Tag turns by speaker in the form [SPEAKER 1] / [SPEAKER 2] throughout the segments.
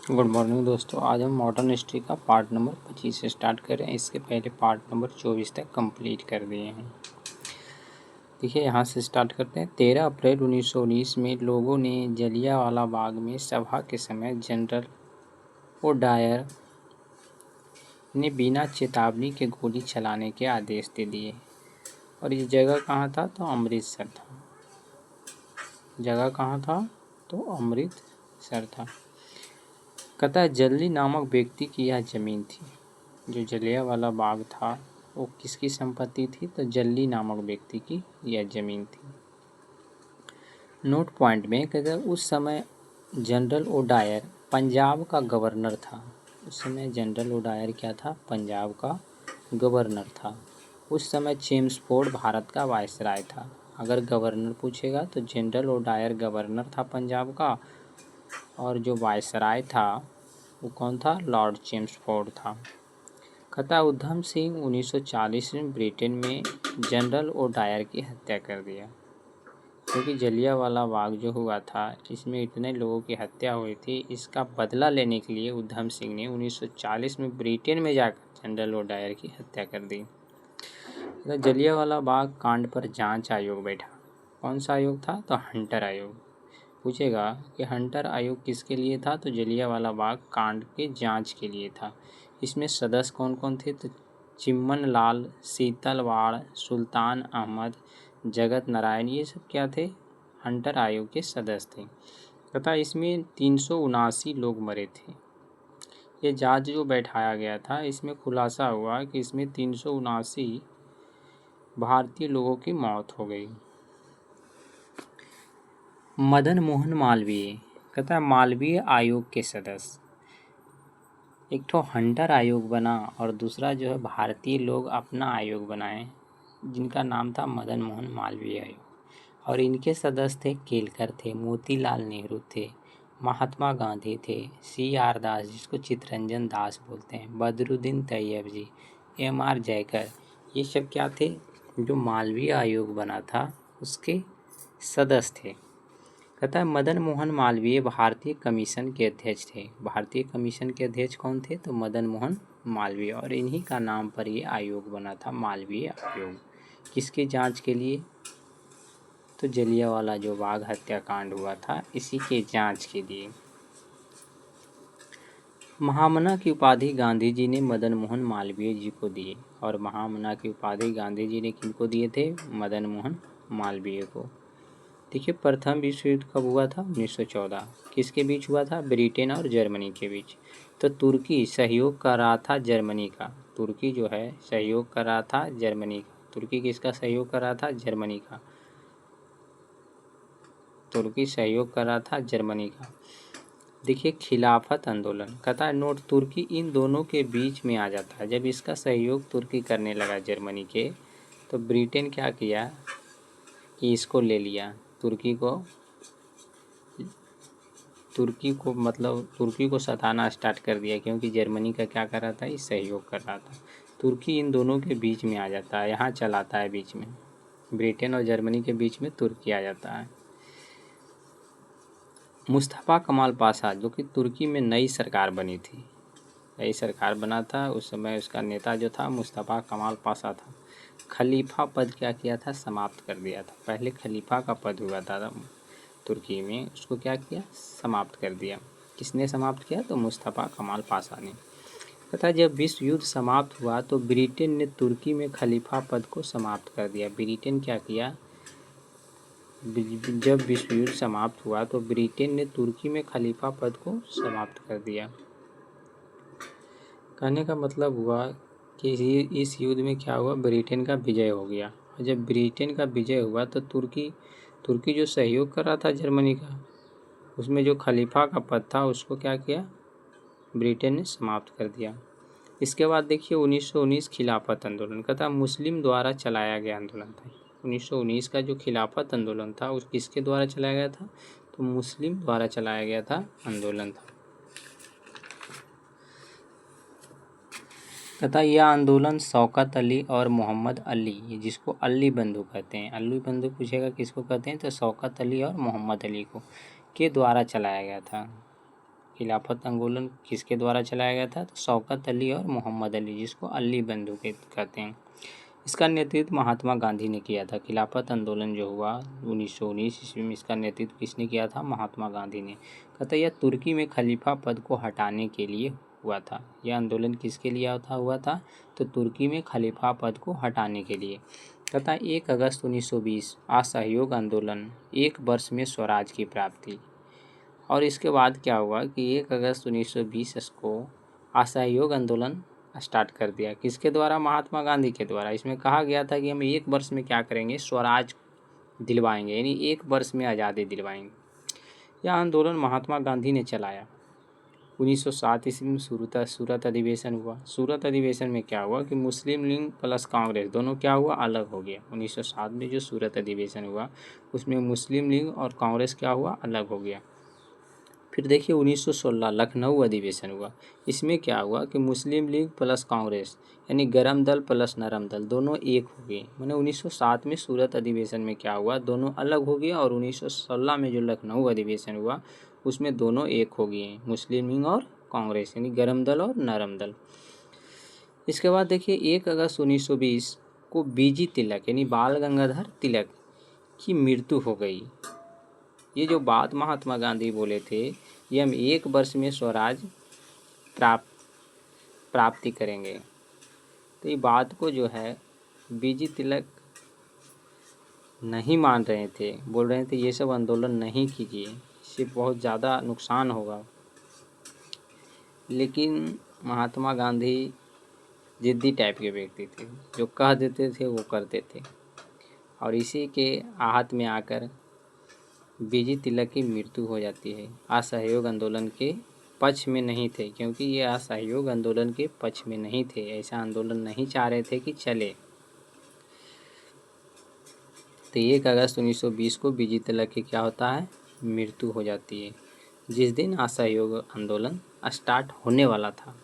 [SPEAKER 1] Good morning दोस्तों। आज हम मॉडर्न हिस्ट्री का पार्ट नंबर 25 से स्टार्ट कर रहे हैं। इसके पहले पार्ट नंबर 24 तक कंप्लीट कर दिए हैं। देखिए यहाँ से स्टार्ट करते हैं। 13 अप्रैल 1919 में लोगों ने जलियांवाला बाग में सभा के समय जनरल ओडायर ने बिना चेतावनी के गोली चलाने के आदेश दे दिए। और ये जगह कहाँ था? तो अमृतसर था। जगह कहाँ था? तो अमृतसर था। कहता जल्दी नामक व्यक्ति की यह जमीन थी। जो जलियांवाला बाग था वो किसकी संपत्ति थी? तो जल्दी नामक व्यक्ति की यह जमीन थी। नोट पॉइंट में कहते उस समय जनरल ओडायर पंजाब का गवर्नर था। उस समय जनरल ओडायर क्या था? पंजाब का गवर्नर था। उस समय चेम्सफोर्ड भारत का वायसराय था। अगर गवर्नर पूछेगा तो जनरल ओडायर गवर्नर था पंजाब का, और जो वायसराय था वो कौन था? लॉर्ड चेम्सफोर्ड था। कहता उधम सिंह 1940 में ब्रिटेन में जनरल ओडायर की हत्या कर दिया। क्योंकि जलियांवाला बाग जो हुआ था इसमें इतने लोगों की हत्या हुई थी, इसका बदला लेने के लिए उधम सिंह ने 1940 में ब्रिटेन में जाकर जनरल ओडायर की हत्या कर दी। तो जलियांवाला बाग कांड पर जांच आयोग बैठा। कौन सा आयोग था? तो हंटर आयोग। पूछेगा कि हंटर आयोग किसके लिए था? तो जलियांवाला बाग कांड के जांच के लिए था। इसमें सदस्य कौन कौन थे? तो चिम्मन लाल, शीतलवाड़, सुल्तान अहमद, जगत नारायण, ये सब क्या थे? हंटर आयोग के सदस्य थे। तथा इसमें 379 लोग मरे थे। ये जांच जो बैठाया गया था इसमें खुलासा हुआ कि इसमें 379 भारतीय लोगों की मौत हो गई। मदन मोहन मालवीय कहता मालवीय आयोग के सदस्य। एक तो हंटर आयोग बना और दूसरा जो है भारतीय लोग अपना आयोग बनाए जिनका नाम था मदन मोहन मालवीय आयोग। और इनके सदस्य थे केलकर थे, मोतीलाल नेहरू थे, महात्मा गांधी थे, CR दास जिसको चित्तरंजन दास बोलते हैं, बदरुद्दीन तैयब जी, MR जयकर, ये सब क्या थे? जो मालवीय आयोग बना था उसके सदस्य थे। कहता है मदन मोहन मालवीय भारतीय कमीशन के अध्यक्ष थे। भारतीय कमीशन के अध्यक्ष कौन थे? तो मदन मोहन मालवीय। और इन्हीं का नाम पर ये आयोग बना था, मालवीय आयोग। किसकी जांच के लिए? तो जलियांवाला जो बाग हत्याकांड हुआ था इसी के जांच के लिए। महामना की उपाधि गांधी जी ने मदन मोहन मालवीय जी को दिए। और महामना की उपाधि गांधी जी ने किनको दिए थे? मदन मोहन मालवीय को। देखिए प्रथम विश्व युद्ध कब हुआ था? 1914। किसके बीच हुआ था? ब्रिटेन और जर्मनी के बीच। तो तुर्की सहयोग कर रहा था जर्मनी का। तुर्की जो है सहयोग कर रहा था जर्मनी का। तुर्की किसका सहयोग कर रहा था? जर्मनी का। तुर्की सहयोग कर रहा था जर्मनी का। देखिए खिलाफत आंदोलन कहता है नोट तुर्की इन दोनों के बीच में आ जाता है। जब इसका सहयोग तुर्की करने लगा जर्मनी के, तो ब्रिटेन क्या किया कि इसको ले लिया, तुर्की को सताना स्टार्ट कर दिया, क्योंकि जर्मनी का क्या कर रहा था? ये सहयोग कर रहा था। तुर्की इन दोनों के बीच में आ जाता है, यहाँ चलाता है बीच में, ब्रिटेन और जर्मनी के बीच में तुर्की आ जाता है। मुस्तफ़ा कमाल पाशा जो कि तुर्की में नई सरकार बनी थी, नई सरकार बना था उस समय, उसका नेता जो था मुस्तफ़ा कमाल पाशा था। खलीफा पद क्या किया था? समाप्त कर दिया था। पहले खलीफा का पद हुआ था तुर्की में, उसको क्या किया? समाप्त कर दिया। किसने समाप्त किया? तो मुस्तफ़ा कमाल पाशा ने। तथा जब विश्व युद्ध समाप्त हुआ तो ब्रिटेन ने तुर्की में खलीफा पद को समाप्त कर दिया। ब्रिटेन क्या किया? जब विश्व युद्ध समाप्त हुआ तो ब्रिटेन ने तुर्की में खलीफा पद को समाप्त कर दिया। कहने का मतलब हुआ कि इस युद्ध में क्या हुआ? ब्रिटेन का विजय हो गया। और जब ब्रिटेन का विजय हुआ तो तुर्की जो सहयोग कर रहा था जर्मनी का, उसमें जो खलीफा का पद था उसको क्या किया? ब्रिटेन ने समाप्त कर दिया। इसके बाद देखिए 1919 खिलाफत आंदोलन का था, मुस्लिम द्वारा चलाया गया आंदोलन था। 1919 का जो खिलाफत आंदोलन था उस किसके द्वारा चलाया गया था? तो मुस्लिम द्वारा चलाया गया था आंदोलन था। तथा यह आंदोलन शौकत अली और मोहम्मद अली, जिसको अली बंधु कहते हैं, अली बंधु पूछेगा किसको कहते हैं? तो शौकत अली और मोहम्मद अली को के द्वारा चलाया गया था। खिलाफत आंदोलन किसके द्वारा चलाया गया था? तो शौकत अली और मोहम्मद अली, जिसको अली बंधु के कहते हैं। इसका नेतृत्व महात्मा गांधी ने किया था। खिलाफत आंदोलन जो हुआ 1919 ईस्वी में, इसका नेतृत्व किसने किया था? महात्मा गांधी ने। कहता यह तुर्की में खलीफा पद को हटाने के लिए हुआ था। यह आंदोलन किसके लिए हुआ था? तो तुर्की में खलीफा पद को हटाने के लिए। कहता 1 अगस्त 1920 असहयोग आंदोलन, 1 वर्ष में स्वराज की प्राप्ति। और इसके बाद क्या हुआ कि 1 अगस्त 1920 को असहयोग आंदोलन स्टार्ट कर दिया। किसके द्वारा? महात्मा गांधी के द्वारा। इसमें कहा गया था कि हम 1 वर्ष में क्या करेंगे? स्वराज दिलवाएंगे, यानी 1 वर्ष में आज़ादी दिलवाएंगे। यह आंदोलन महात्मा गांधी ने चलाया। 1907 ईस्वी में सूरत अधिवेशन हुआ। सूरत अधिवेशन में क्या हुआ कि मुस्लिम लीग प्लस कांग्रेस दोनों क्या हुआ? अलग हो गया। 1907 में जो सूरत अधिवेशन हुआ उसमें मुस्लिम लीग और कांग्रेस क्या हुआ? अलग हो गया। फिर देखिए 1916 लखनऊ अधिवेशन हुआ। इसमें क्या हुआ कि मुस्लिम लीग प्लस कांग्रेस यानी गरम दल प्लस नरम दल दोनों एक हो गए। मैंने 1907 में सूरत अधिवेशन में क्या हुआ? दोनों अलग हो गए, और 1916 में जो लखनऊ अधिवेशन हुआ उसमें दोनों एक हो गए, मुस्लिम लीग और कांग्रेस, यानी गरम दल और नरम दल। इसके बाद देखिए 1 अगस्त 1920 को बीजी तिलक यानी बाल गंगाधर तिलक की मृत्यु हो गई। ये जो बात महात्मा गांधी बोले थे, ये हम 1 वर्ष में स्वराज प्राप्ति करेंगे, तो ये बात को जो है बीजी तिलक नहीं मान रहे थे। बोल रहे थे ये सब आंदोलन नहीं कीजिए, इससे बहुत ज़्यादा नुकसान होगा। लेकिन महात्मा गांधी जिद्दी टाइप के व्यक्ति थे, जो कह देते थे वो करते थे, और इसी के आहत में आकर बीजी तिलक की मृत्यु हो जाती है। असहयोग आंदोलन के पक्ष में नहीं थे, क्योंकि ये असहयोग आंदोलन के पक्ष में नहीं थे, ऐसा आंदोलन नहीं चाह रहे थे कि चले। तो 1 अगस्त 1920 को बीजी तिलक की क्या होता है? मृत्यु हो जाती है। जिस दिन असहयोग आंदोलन स्टार्ट होने वाला था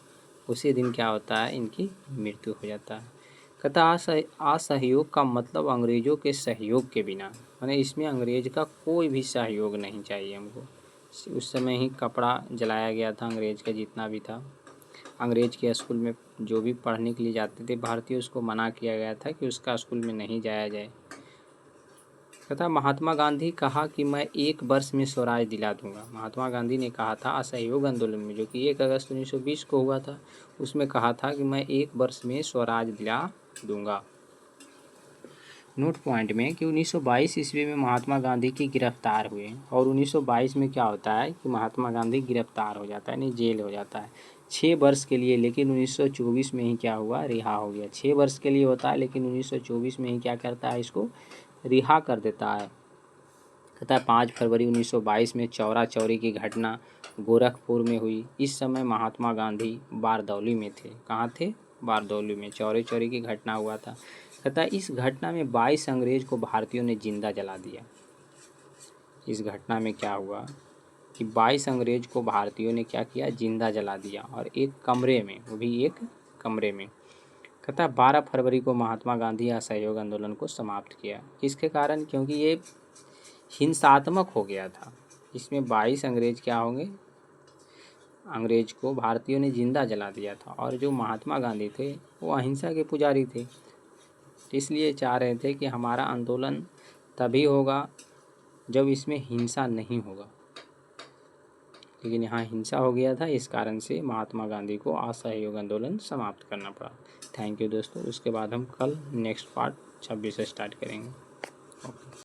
[SPEAKER 1] उसी दिन क्या होता है? इनकी मृत्यु हो जाता है। कहता असहयोग का मतलब अंग्रेजों के सहयोग के बिना, माने इसमें अंग्रेज का कोई भी सहयोग नहीं चाहिए हमको। उस समय ही कपड़ा जलाया गया था अंग्रेज का जितना भी था। अंग्रेज के स्कूल में जो भी पढ़ने के लिए जाते थे भारतीय, उसको मना किया गया था कि उसका स्कूल में नहीं जाया जाए। तथा महात्मा गांधी कहा कि मैं 1 वर्ष में स्वराज दिला दूंगा। महात्मा गांधी ने कहा था असहयोग आंदोलन में, जो कि 1 अगस्त 1920 को हुआ था, उसमें कहा था कि मैं 1 वर्ष में स्वराज दिला दूंगा। नोट पॉइंट में कि 1922 ईस्वी में महात्मा गांधी की गिरफ्तार हुए, और 1922 में क्या होता है कि महात्मा गांधी गिरफ्तार हो जाता है, यानी जेल हो जाता है 6 वर्ष के लिए। लेकिन 1924 में ही क्या हुआ? रिहा हो गया। 6 वर्ष के लिए होता है, लेकिन 1924 में ही क्या करता है? इसको रिहा कर देता है। कहता है 5 फरवरी 1922 में चौरा चौरी की घटना गोरखपुर में हुई। इस समय महात्मा गांधी बारदौली में थे। कहाँ थे? बारदौली में चौरी चौरी की घटना हुआ था। कहता है इस घटना में 22 अंग्रेज को भारतीयों ने जिंदा जला दिया। इस घटना में क्या हुआ कि 22 अंग्रेज को भारतीयों ने क्या किया? जिंदा जला दिया, और एक कमरे में, वो भी एक कमरे में। कहता है 12 फरवरी को महात्मा गांधी असहयोग आंदोलन को समाप्त किया। किसके कारण? क्योंकि ये हिंसात्मक हो गया था। इसमें 22 अंग्रेज क्या होंगे? अंग्रेज को भारतीयों ने जिंदा जला दिया था, और जो महात्मा गांधी थे वो अहिंसा के पुजारी थे, इसलिए चाह रहे थे कि हमारा आंदोलन तभी होगा जब इसमें हिंसा नहीं होगा। लेकिन यहाँ हिंसा हो गया था, इस कारण से महात्मा गांधी को असहयोग आंदोलन समाप्त करना पड़ा। थैंक यू दोस्तों। उसके बाद हम कल नेक्स्ट पार्ट 26 से स्टार्ट करेंगे। ओके।